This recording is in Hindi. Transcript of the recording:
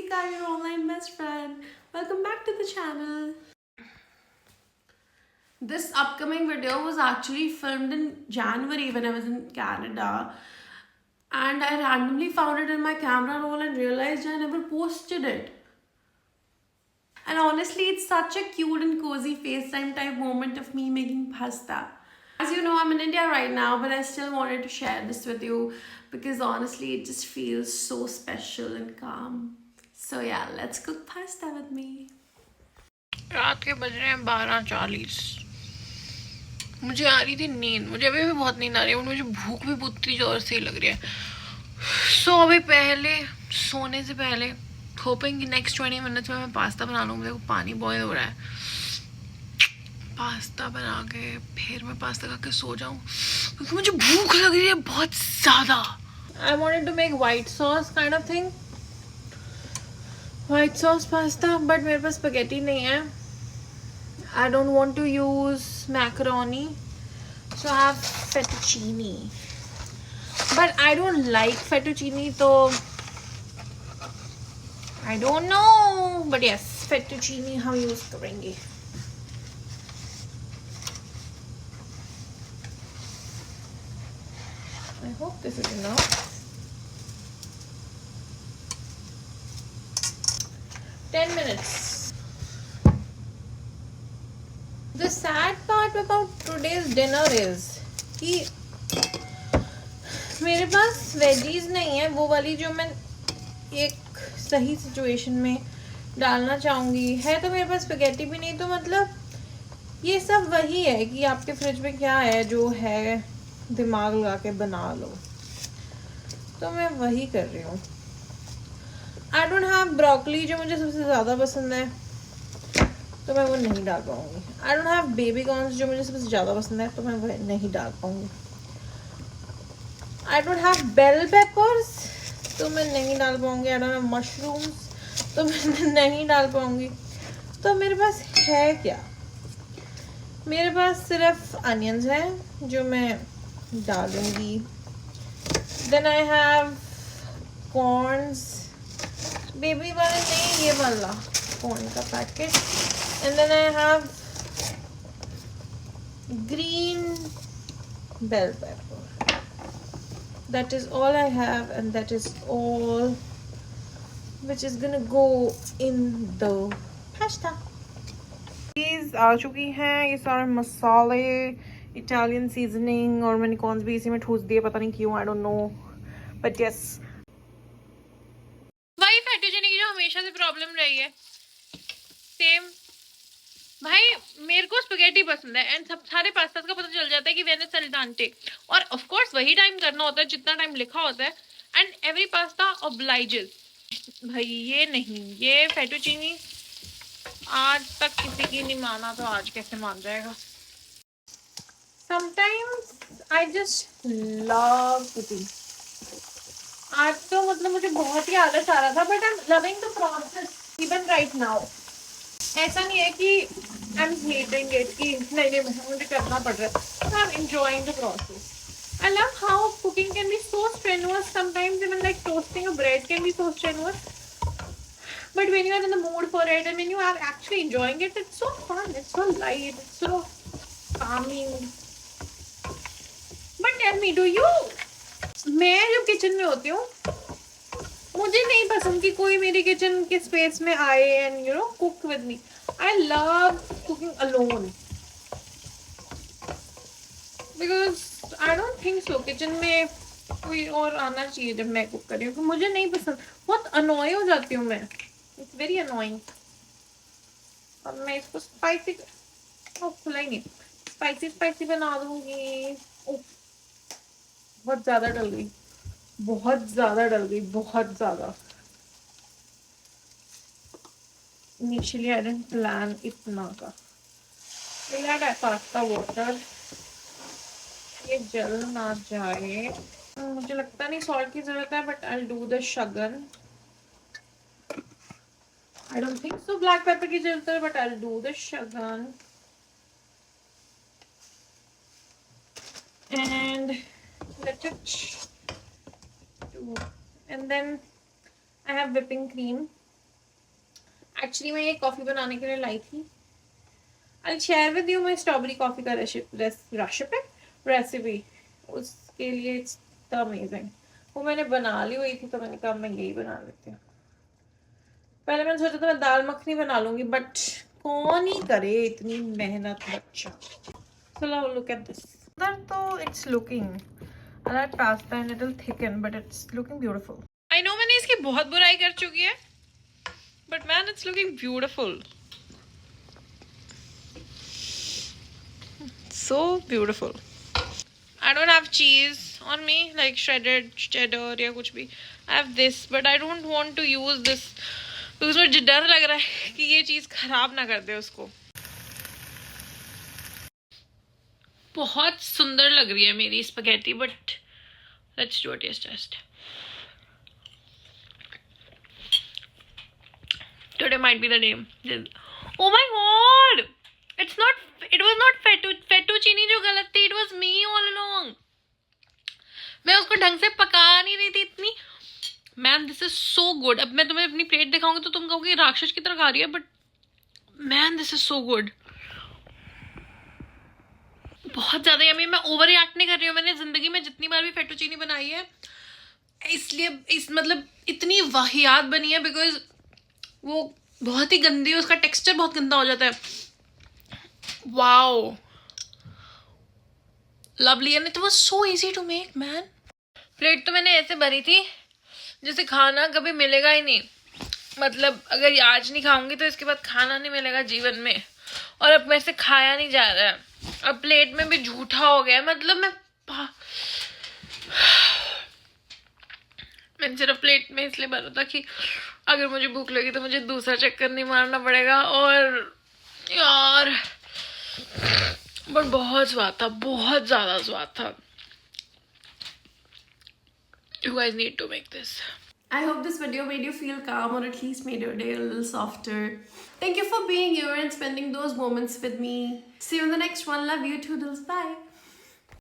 Ritika, your online best friend. Welcome back to the channel. This upcoming video was actually filmed in January when I was in Canada, and I randomly found it in my camera roll and realized I never posted it. And honestly, it's such a cute and cozy FaceTime type moment of me making pasta. As you know, I'm in India right now, but I still wanted to share this with you because honestly, it just feels so special and calm. So yeah, let's cook pasta with me. रात के बज रहे हैं 12:40। मुझे आ रही थी नींद, मुझे अभी भी बहुत नींद आ रही है और मुझे भूख भी उतनी जोर से ही लग रही है। सो अभी पहले सोने से पहले होपिंग कि नेक्स्ट 20 मिनट्स में मैं पास्ता बना लूँ। मेरे को पानी बॉयल हो रहा है, पास्ता बना के फिर मैं पास्ता खा के सो जाऊँ क्योंकि मुझे भूख लग रही है बहुत ज़्यादा। I wanted to make white sauce kind of thing, white sauce pasta, but मेरे पास स्पैगेटी नहीं है। I don't want to use macaroni, so I have fettuccine. But I don't like fettuccine, so I don't know. But yes, fettuccine हम use करेंगे। I hope this is enough. 10 minutes. The sad part about today's dinner is कि मेरे पास वेजीज नहीं है, वो वाली जो मैं एक सही सिचुएशन में डालना चाहूँगी है। तो मेरे पास स्पैगेटी भी नहीं, तो मतलब ये सब वही है कि आपके फ्रिज में क्या है जो है दिमाग लगा के बना लो, तो मैं वही कर रही हूँ। आई डोंट हैव ब्रोकली जो मुझे सबसे ज़्यादा पसंद है, तो मैं वो नहीं डाल पाऊँगी। I don't have baby corns जो मुझे सबसे ज़्यादा पसंद है, तो मैं वो नहीं डाल पाऊँगी। I don't have bell peppers, तो मैं नहीं डाल पाऊँगी। आई डोंट हैव मशरूम्स, तो मैं नहीं डाल पाऊँगी। तो मेरे पास है क्या? मेरे पास सिर्फ अनियंस हैं जो मैं डालूँगी। Then I have corns, baby वाले नहीं, ये वाला कॉर्न का packet. And then I have green bell pepper. That is all I have, and that is all which is gonna go in the pasta. These आ चुकी हैं ये सारे मसाले, इटालियन सीजनिंग, और मैंने कॉर्न्स भी इसी में ठूस दिए, पता नहीं क्यों, I don't know, but yes. वही फेटोजेनिक जो हमेशा से प्रॉब्लम रही है, सेम। भाई मेरे को स्पैगेटी पसंद है एंड सब सारे पास्ता का पता चल जाता है कि वेनिस अल्डेंटे, और ऑफ कोर्स वही टाइम करना होता है जितना टाइम लिखा होता है, एंड एवरी पास्ता ऑब्लाइजेस। भाई ये नहीं, ये फेटोचीनी आज तक किसी की नहीं माना, तो आज कैसे मान जाएगा। Sometimes I just love cooking. आज तो मतलब मुझे बहुत ही आलस आ रहा था, but I am loving the process even right now. ऐसा नहीं है कि आई एम हेटिंग इट कि नहीं मुझे करना पड़ रहा है। I am enjoying the process. I love how cooking can be so strenuous sometimes, even like toasting a bread can be so strenuous. But when you are in the mood for it and when you are actually enjoying it, it's so fun, it's so light, it's so calming. But tell me, do you? मैं जब किचन में होती हूँ, मुझे नहीं पसंद कि कोई मेरी किचन के स्पेस में आए and you know cook with me. I love cooking alone because I don't think so kitchen में कोई और आना चाहिए जब मैं कुक कर रही हूँ, क्योंकि मुझे नहीं पसंद, बहुत अनॉय हो जाती हूँ मैं। It's very annoying. अब मैं इसको स्पाइसी खुला ही नहीं, स्पाइसी स्पाइसी बना दूंगी। बहुत ज़्यादा डल गई, बहुत ज़्यादा डल गई, बहुत ज़्यादा। Initially I didn't plan इतना का। We'll add pasta water, ये जल ना जाए। मुझे लगता नहीं सॉल्ट की जरूरत है, but I'll do the shagan. I don't think so black pepper की जरूरत है, but I'll do the shagan. And let it do. And then I have whipping cream. Actually मैं ये कॉफ़ी बनाने के लिए लाई थी. I'll share with you my strawberry coffee का रेसिपी. उसके लिए it's amazing. वो मैंने बना ली हुई थी तो मैंने कहा मैं यही बना लेती हूँ. पहले मैंने सोचा था मैं दाल मखनी बना लूंगी, बट कौन ही करे इतनी मेहनत बच्चा. So now look at this. तो it's looking. I like pasta and it'll thicken, but it's looking beautiful. I know मैंने इसकी बहुत बुराई कर चुकी है, but man, it's looking beautiful. So beautiful. I don't have cheese on me, like shredded cheddar या कुछ भी. I have this, but I don't want to use this because मुझे डर लग रहा है कि ये चीज़ खराब ना कर दे उसको. बहुत सुंदर लग रही है मेरी spaghetti, but let's do a taste test. Today might be the day. Oh my god! It was not fettuccine जो गलत थी. It was me all along. मैं उसको ढंग से पका नहीं रही थी इतनी. Man this is so good. अब मैं तुम्हें अपनी प्लेट दिखाऊंगी तो तुम कहोगे राक्षस की तरह खा रही है, but man this is so good. बहुत ज़्यादा यम्मी. मैं ओवर रिएक्ट नहीं कर रही हूँ. मैंने ज़िंदगी में जितनी बार भी फेटुचीनी बनाई है, इसलिए मतलब इतनी वाहियात बनी है बिकॉज वो बहुत ही गंदी है. उसका टेक्सचर बहुत गंदा हो जाता है. Wow, lovely. And it was so easy to make man. Plate तो मैंने ऐसे भरी थी जैसे खाना कभी मिलेगा ही नहीं. मतलब अगर आज नहीं खाऊंगी तो इसके बाद खाना नहीं मिलेगा जीवन में. और अब मेरे से खाया नहीं जा रहा है. अब प्लेट में भी झूठा हो गया. मतलब मैंने सिर्फ प्लेट में इसलिए भरा था कि अगर मुझे भूख लगी तो मुझे दूसरा चक्कर नहीं मारना पड़ेगा. और यार बट बहुत स्वाद था, बहुत ज़्यादा स्वाद था. You guys need to make this. I hope this video made you feel calm or at least made your day a little softer. Thank you for being here and spending those moments with me. See you in the next one. Love you, toodles. Bye.